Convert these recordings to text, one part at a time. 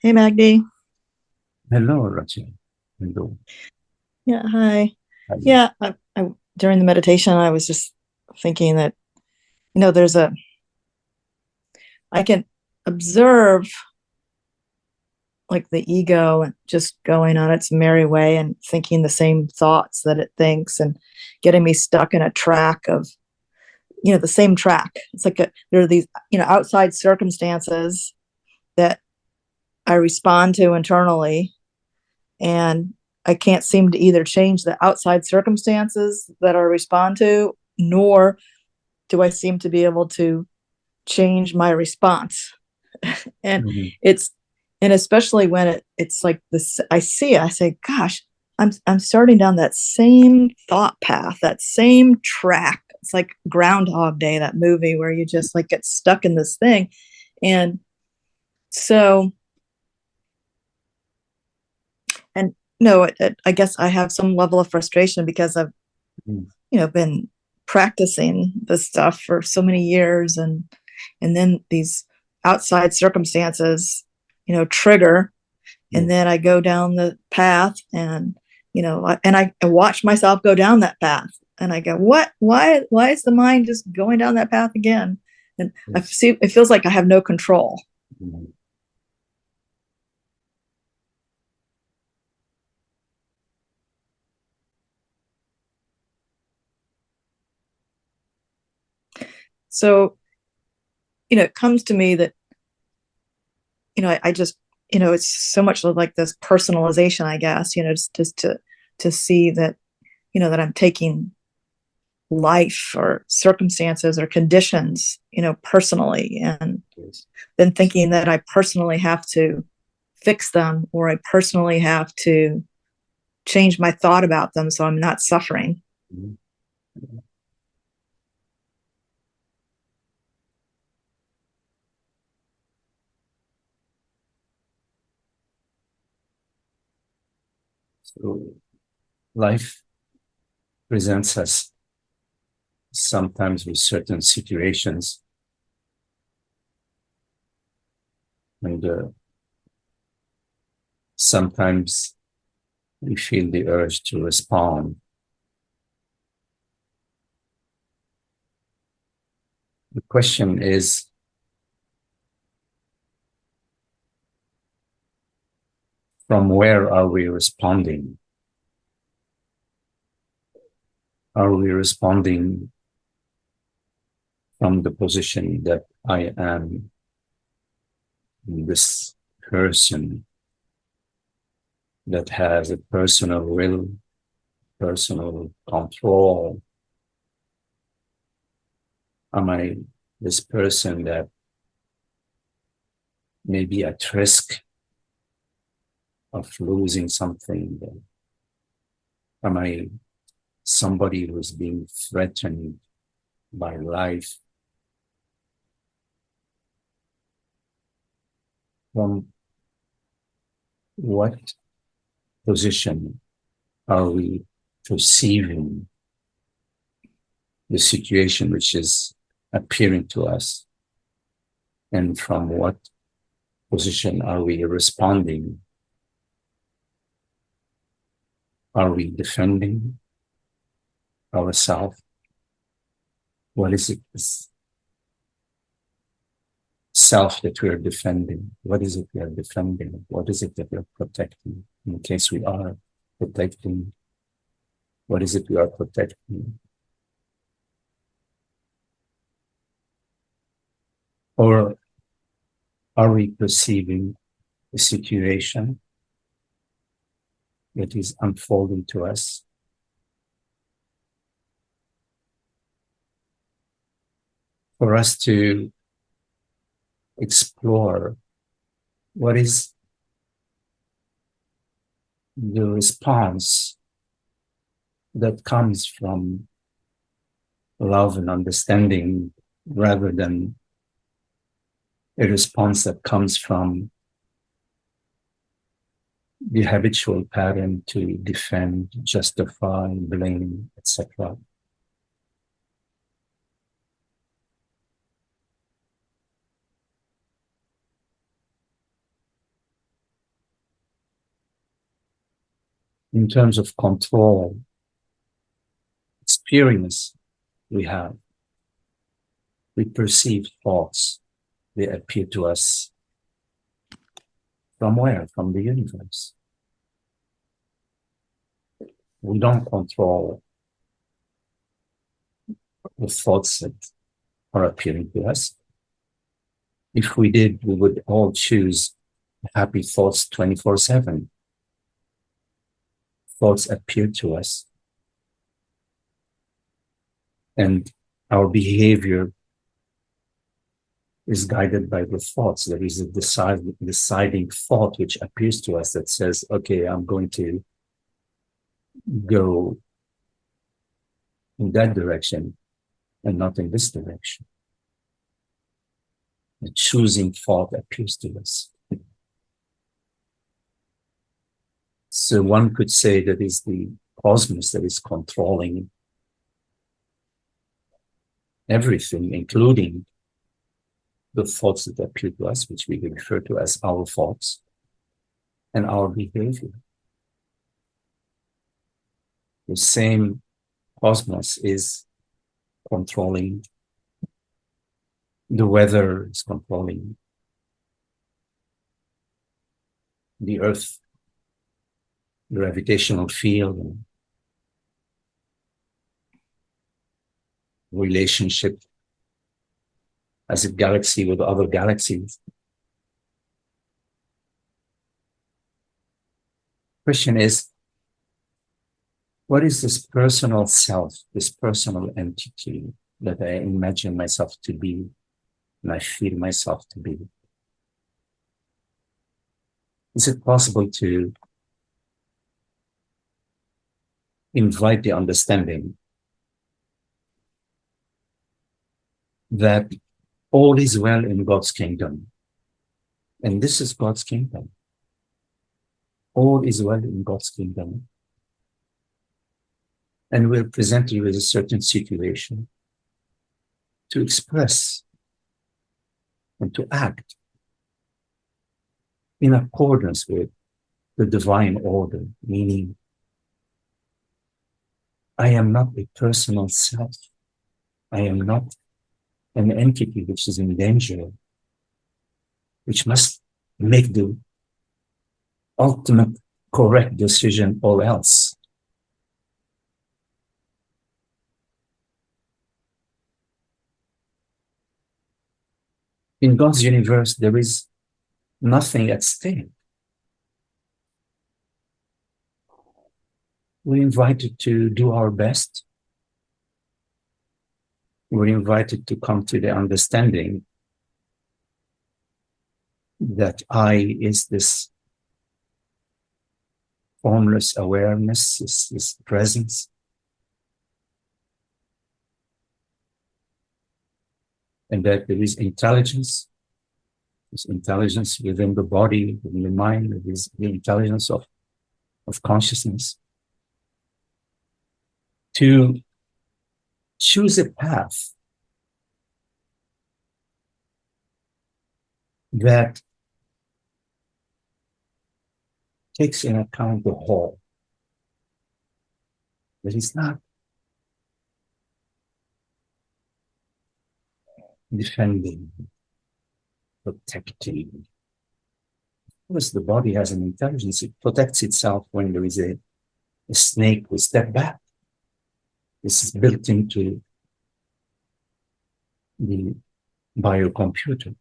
Hey, Magdi. Hello, Rachel. Hello. Yeah, hi. Hi. Yeah, during the meditation, I was just thinking that, there's I can observe like the ego and just going on its merry way and thinking the same thoughts that it thinks and getting me stuck in a track of, the same track. It's like there are these, outside circumstances that I respond to internally, and I can't seem to either change the outside circumstances that I respond to, nor do I seem to be able to change my response. and Mhm. it's and especially when it's like this, I see it, I say, gosh, I'm starting down that same thought path, that same track. It's like Groundhog Day, that movie where you just like get stuck in this thing. And so, and no, I guess I have some level of frustration because I've Mhm. been practicing this stuff for so many years, and then these outside circumstances trigger, and Yes. then I go down the path, and I watch myself go down that path, and I go, what, why is the mind just going down that path again? And I Yes. see it feels like I have no control. Mhm. So it comes to me that I just it's so much like this personalization, I guess, just to see that that I'm taking life or circumstances or conditions personally, and Yes. then thinking that I personally have to fix them, or I personally have to change my thought about them so I'm not suffering. Mhm. So life presents us sometimes with certain situations, and sometimes we feel the urge to respond. The question is, from where are we responding? Are we responding from the position that I am this person that has a personal will, personal control? Am I this person that may be at risk of losing something? Am I somebody who's being threatened by life? From what position are we perceiving the situation which is appearing to us? And from what position are we responding? Are we defending ourselves? What is it, this self that we are defending? What is it we are defending? What is it that we are protecting? In case we are protecting, what is it we are protecting? Or are we perceiving a situation that is unfolding to us for us to explore what is the response that comes from love and understanding, rather than a response that comes from the habitual pattern to defend, justify, blame, etc. in terms of control, experience we have. We perceive thoughts. They appear to us from where? From the universe. We don't control the thoughts that are appearing to us. If we did, we would all choose happy thoughts 24/7. Thoughts appear to us, and our behavior is guided by the thoughts. There is a deciding thought which appears to us that says, okay, I'm going to go in that direction and not in this direction. The choosing thought appears to us. So one could say that is the cosmos that is controlling everything, including the thoughts that appear to us, which we refer to as our thoughts, and our behavior. The same cosmos is controlling the weather, is controlling the earth, the gravitational field, and relationship as a galaxy with other galaxies. Question is, what is this personal self, this personal entity that I imagine myself to be and I feel myself to be? Is it possible to invite the understanding that all is well in God's kingdom? And this is God's kingdom. All is well in God's kingdom. And we're presented with a certain situation to express and to act in accordance with the divine order, meaning I am not a personal self. I am not an entity which is in danger, which must make the ultimate correct decision or else. In God's universe, there is nothing at stake. We're invited to do our best. We're invited to come to the understanding that I is this formless awareness, this presence. And that there is intelligence. There's intelligence within the body, within the mind. There is the intelligence of consciousness. To choose a path that takes into account the whole. That is not defending, protecting. Of course, the body has an intelligence. It protects itself when there is a snake. We step back. This is built into the biocomputer.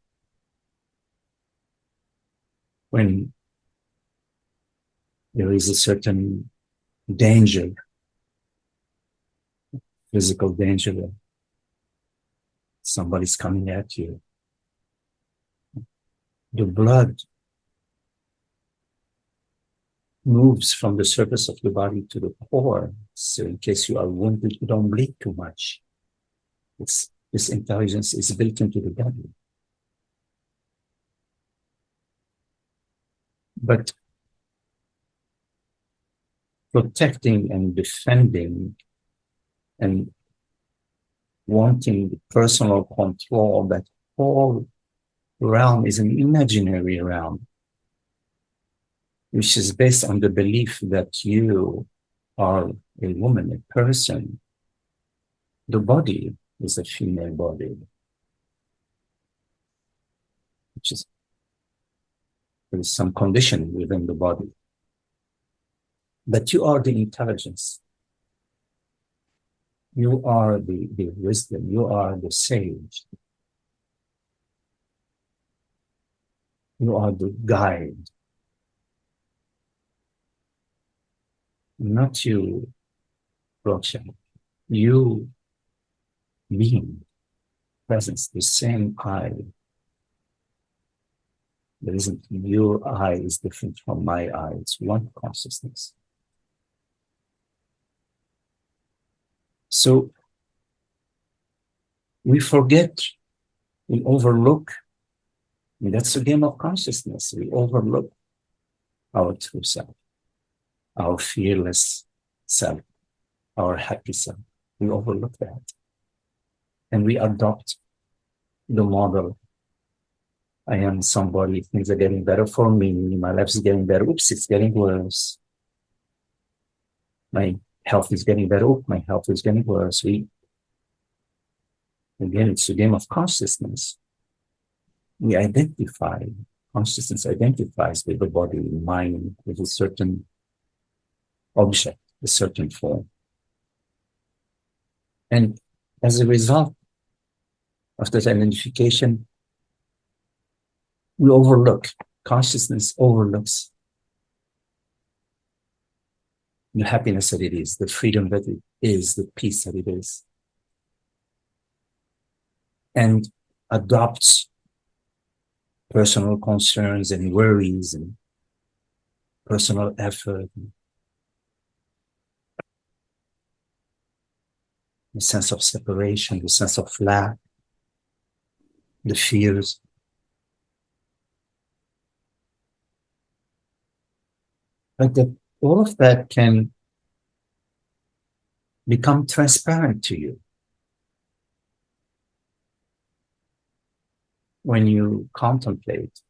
When there is a certain danger, physical danger, somebody's coming at you, the blood moves from the surface of the body to the core. So in case you are wounded, you don't bleed too much. This intelligence is built into the body. But protecting and defending and wanting personal control, that whole realm is an imaginary realm. which is based on the belief that you are a woman, a person. The body is a female body, which is, there is some conditioning within the body. But you are the intelligence. You are the wisdom. You are the sage. You are the guide. Not you, Rocha. You being, presence, the same I. There isn't, your I is different from my I. It's one consciousness. So we forget, we overlook. I mean, that's a game of consciousness. We overlook our true self, our fearless self, our happy self. We overlook that. And we adopt the model. I am somebody, things are getting better for me, my life is getting better, oops, it's getting worse. My health is getting better, oops, my health is getting worse. Again, it's a game of consciousness. We identify, consciousness identifies with the body, mind, with a certain object, a certain form. And as a result of that identification, we overlook, consciousness overlooks the happiness that it is, the freedom that it is, the peace that it is, and adopts personal concerns and worries and personal effort, the sense of separation, the sense of lack, the fears. But that all of that can become transparent to you when you contemplate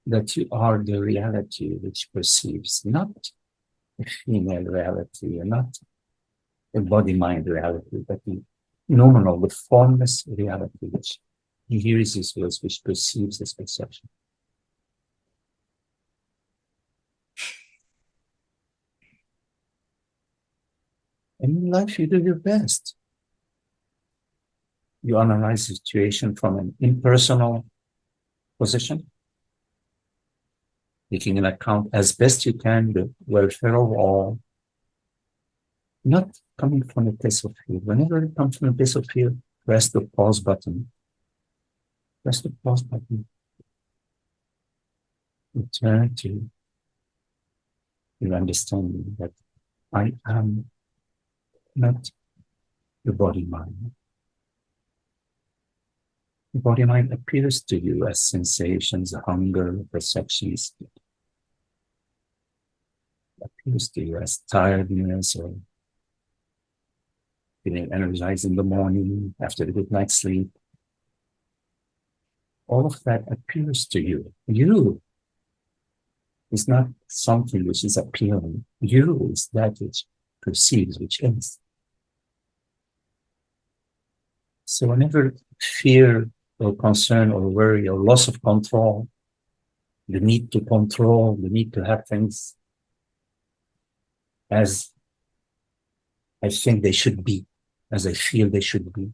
that you are the reality which perceives, not a female reality, or not a body-mind reality, but the nominal, the formless reality which hears these words, which perceives this perception. And in life, you do your best. You analyze the situation from an impersonal position, taking into account as best you can the welfare of all, not coming from a place of fear. Whenever it comes from a place of fear, press the pause button. Press the pause button. Return to your understanding that I am not the body-mind. The body-mind appears to you as sensations, hunger, perceptions. Appears to you as tiredness or feeling energized in the morning after a good night's sleep. All of that appears to you. You is not something which is appearing. You is that which perceives, which is. So whenever fear or concern or worry or loss of control, the need to control, the need to have things as I think they should be, as I feel they should be.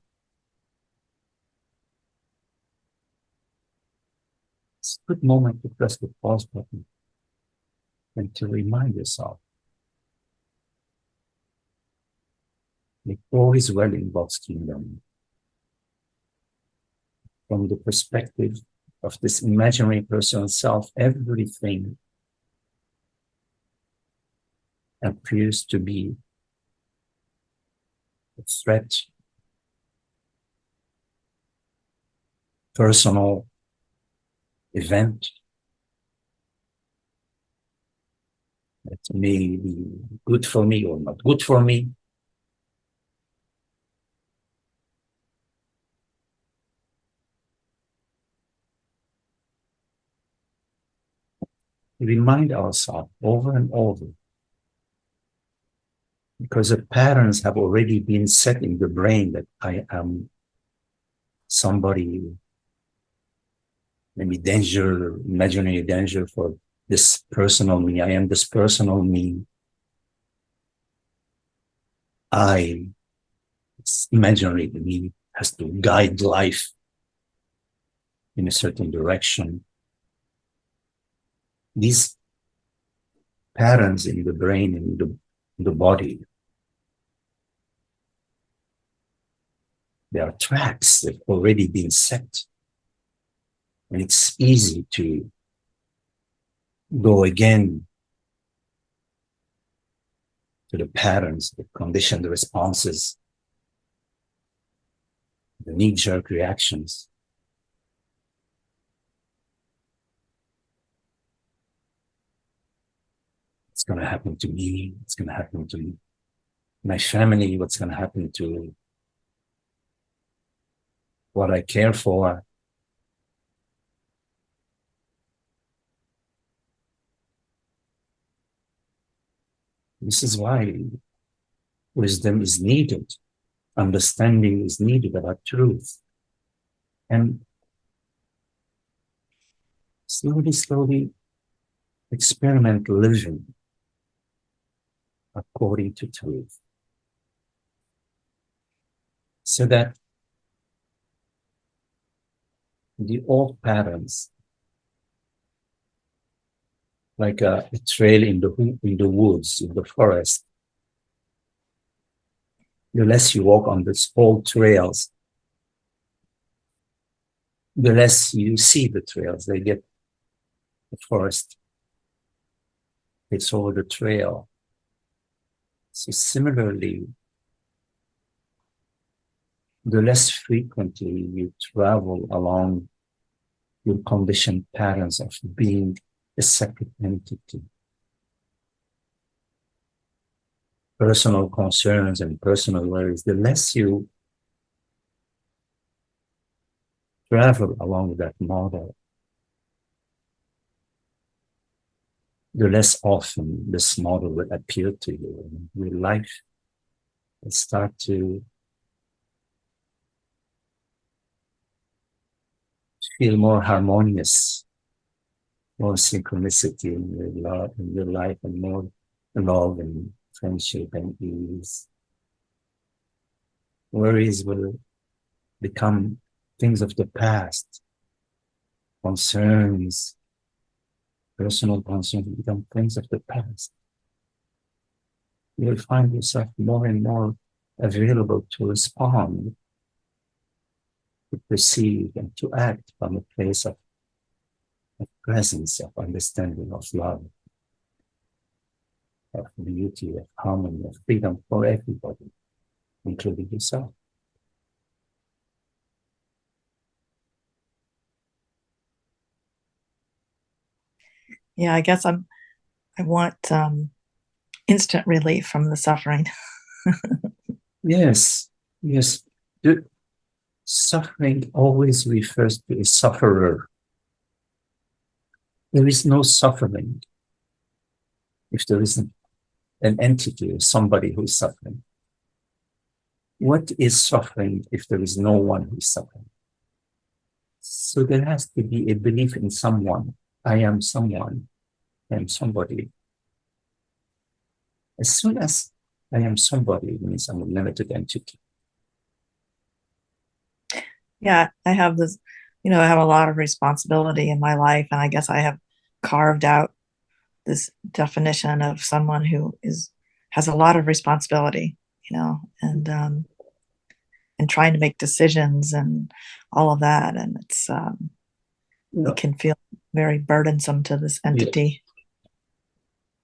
It's a good moment to press the pause button and to remind yourself that all is well in God's kingdom. From the perspective of this imaginary personal self, everything appears to be a threat, personal event that may be good for me or not good for me. remind ourselves over and over, because the patterns have already been set in the brain that I am somebody, maybe danger, imaginary danger for this personal me. I am this personal me. It's imaginary me, has to guide life in a certain direction. These patterns in the brain and the body, there are tracks that have already been set. And it's easy to go again to the patterns, the conditioned responses, the knee-jerk reactions. What's going to happen to me? What's going to happen to my family? What's going to happen to what I care for? This is why wisdom is needed. Understanding is needed about truth. And slowly, slowly experiment living according to truth, so that the old patterns, like a trail in the woods, in the forest, the less you walk on these old trails, the less you see the trails. The forest takes over the trail. So similarly, the less frequently you travel along your conditioned patterns of being a separate entity, personal concerns and personal worries, the less you travel along that model, the less often this model will appear to you, and your life will start to feel more harmonious, more synchronicity in your life, and more love and friendship and ease. Worries will become things of the past. Concerns, personal concerns become things of the past. You will find yourself more and more available to respond, to perceive, and to act from a place of presence, of understanding, of love, of beauty, of harmony, of freedom for everybody, including yourself. Yeah, I guess I want instant relief from the suffering. Yes, yes. The suffering always refers to a sufferer. There is no suffering if there isn't an entity or somebody who is suffering. What is suffering if there is no one who is suffering? So there has to be a belief in someone. I am someone. I am somebody. As soon as I am somebody, it means I'm a limited entity. Yeah, I have this, I have a lot of responsibility in my life, and I guess I have carved out this definition of someone who has a lot of responsibility, and trying to make decisions and all of that, and it can feel very burdensome to this entity.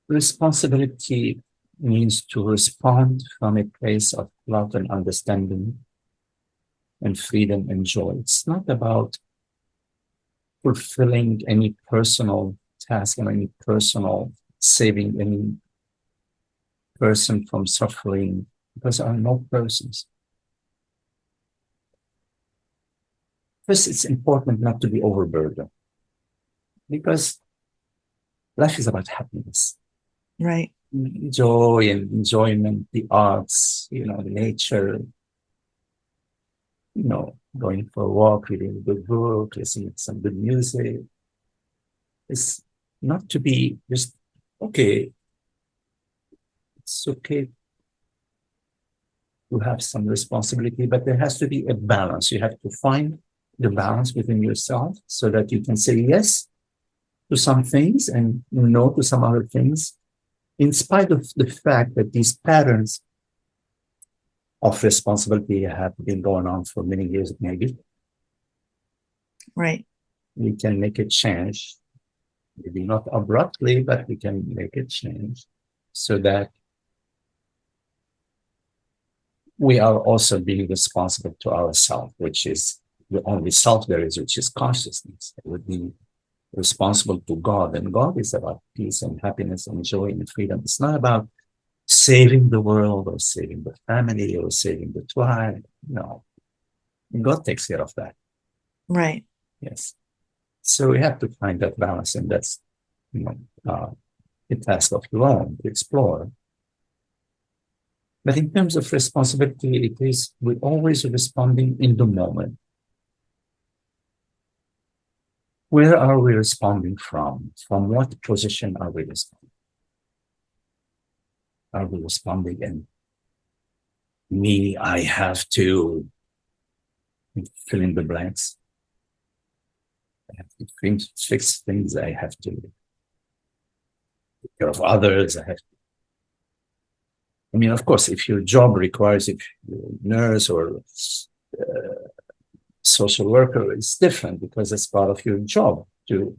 Responsibility means to respond from a place of love and understanding and freedom and joy. It's not about fulfilling any personal task or any personal saving any person from suffering, because there are no persons. First, it's important not to be overburdened, because Life is about happiness, Right. joy and enjoyment, the arts, nature, going for a walk, reading a good book, listening to some good music. It's not to be just, okay, it's okay to have some responsibility, but there has to be a balance. You have to find the balance within yourself so that you can say yes to some things and no to some other things, in spite of the fact that these patterns of responsibility have been going on for many years, maybe. Right. We can make a change, maybe not abruptly, but we can make a change so that we are also being responsible to ourselves, which is the only self there is, which is consciousness. It would be responsible to God, and God is about peace and happiness and joy and freedom. It's not about saving the world or saving the family or saving the tribe. No, God takes care of that. Right. Yes. So we have to find that balance, and that's a task of your own to explore. But in terms of responsibility, it is we're always responding in the moment. Where are we responding from? From what position are we responding? Are we responding in me, I have to fill in the blanks? I have to fix things. I have to take care of others. Of course, if your job requires, if you're a nurse or social worker, it's different because it's part of your job to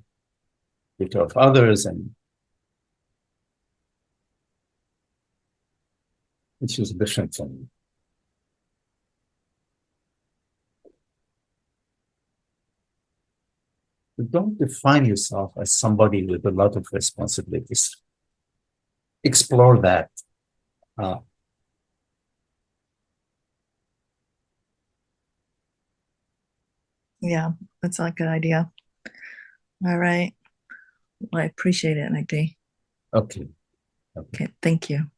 take care of others, and which is a different thing. But don't define yourself as somebody with a lot of responsibilities. Explore that. Yeah, that's a good idea. All right. Well, I appreciate it, Magdi. Okay. Okay, thank you.